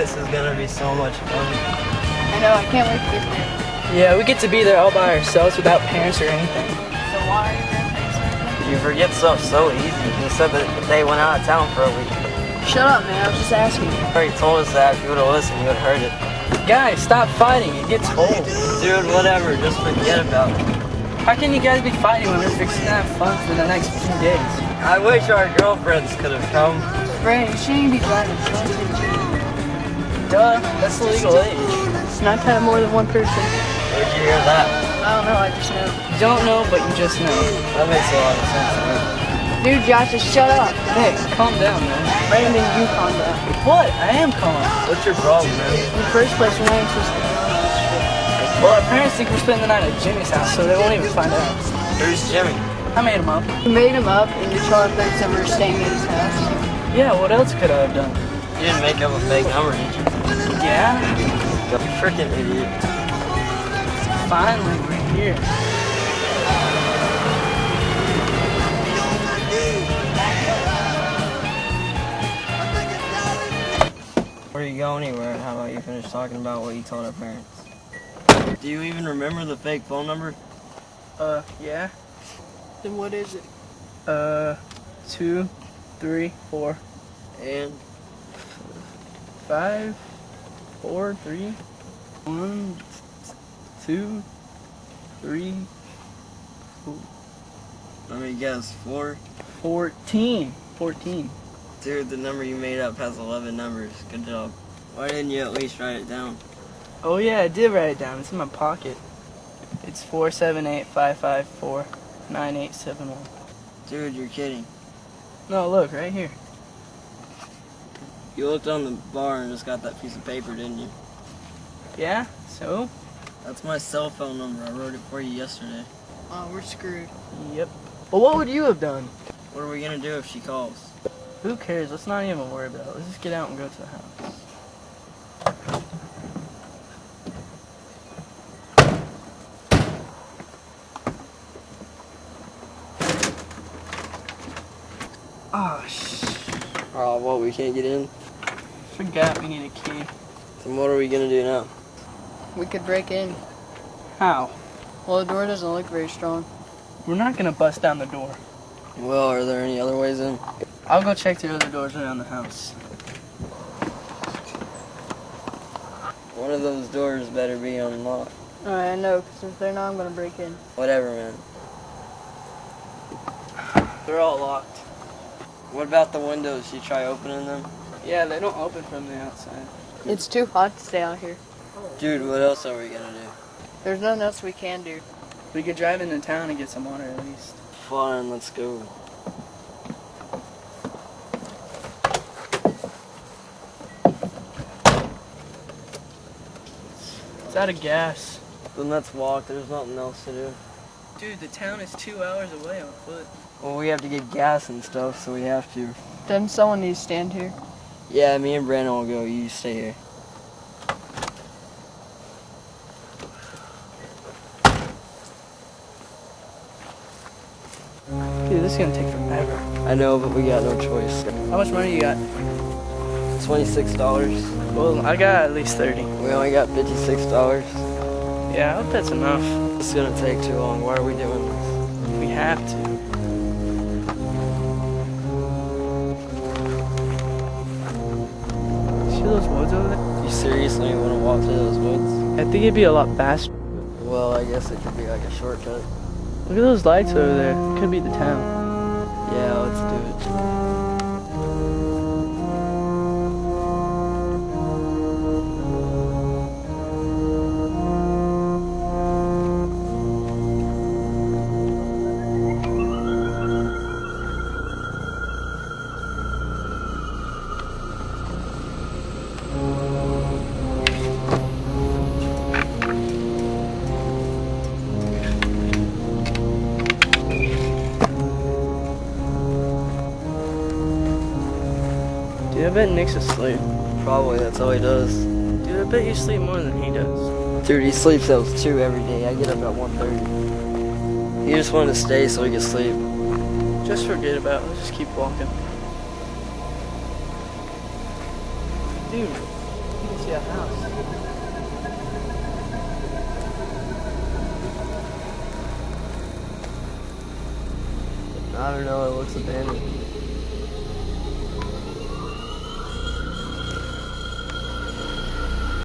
This is gonna be so much fun. I know, I can't wait to get there. Yeah, we get to be there all by ourselves without parents or anything. So why are your grandparents there? You forget stuff so easy. You said that they went out of town for a week. Shut up, man. I was just asking. You already told us that. If you would have listened, you would have heard it. Guys, stop fighting. It gets old. Dude, whatever. Just forget about it. How can you guys be fighting when we're fixing to have fun for the next few days? I wish our girlfriends could have come. Brandon, you shouldn't be driving. She wants to take you. Duh, that's the legal age. Not to have more than one person. Where'd you hear that? I don't know, I just know. You don't know, but you just know. That makes a lot of sense to me. Dude, Josh, just shut up. Hey, calm down, man. Brandon, you calm down. What? I am calm. What's your problem, man? In the first place, we're not even supposed to be doing this shit. Well, our parents think we're spending the night at Jimmy's house, so they won't even find out. Who's Jimmy? I made him up. You made him up, and your child thinks that we're staying at his house. Yeah, what else could I have done? You didn't make up a fake number, did you? Yeah? You freaking idiot. Finally, we're here. Before you go anywhere, how about you finish talking about what you told our parents? Do you even remember the fake phone number? Yeah. Then what is it? 2, 3, 4, And 5, 4, 3, 1, 2, 3, 4. let me guess, 4? 14. 14. Dude, the number you made up has 11 numbers. Good job. Why didn't you at least write it down? Oh yeah, I did write it down. It's in my pocket. It's 478-554-9871. Dude, you're kidding. No, look, right here. You looked on the bar and just got that piece of paper, didn't you? Yeah? So? That's my cell phone number. I wrote it for you yesterday. Oh, we're screwed. Yep. Well, what would you have done? What are we gonna do if she calls? Who cares? Let's not even worry about it. Let's just get out and go to the house. Oh, Oh, what, we can't get in? forgot we need a key. Then what are we gonna do now? We could break in. How? Well, the door doesn't look very strong. We're not gonna bust down the door. Well, are there any other ways in? I'll go check the other doors around the house. One of those doors better be unlocked. Alright, I know, because if they're not, I'm going to break in. Whatever, man. They're all locked. What about the windows? You try opening them? Yeah, they don't open from the outside. It's too hot to stay out here. Dude, what else are we gonna do? There's nothing else we can do. We could drive into town and get some water at least. Fine, let's go. It's out of gas. Then let's walk. There's nothing else to do. Dude, the town is 2 hours away on foot. Well, we have to get gas and stuff, so we have to. Doesn't someone need to stand here? Yeah, me and Brandon will go. You stay here. Dude, this is gonna take forever. I know, but we got no choice. How much money you got? $26. Well, I got at least 30. We only got $56. Yeah, I hope that's enough. It's gonna take too long. Why are we doing this? We have to. See those woods over there? You seriously want to walk through those woods? I think it'd be a lot faster. Well, I guess it could be like a shortcut. Look at those lights over there. It could be the town. Yeah, let's do it. Dude, I bet Nick's asleep. Probably, that's all he does. Dude, I bet you sleep more than he does. Dude, he sleeps till 2 every day. I get up at 1:30. He just wanted to stay so he could sleep. Just forget about it. Let's just keep walking. Dude, see that house. I don't know, it looks abandoned.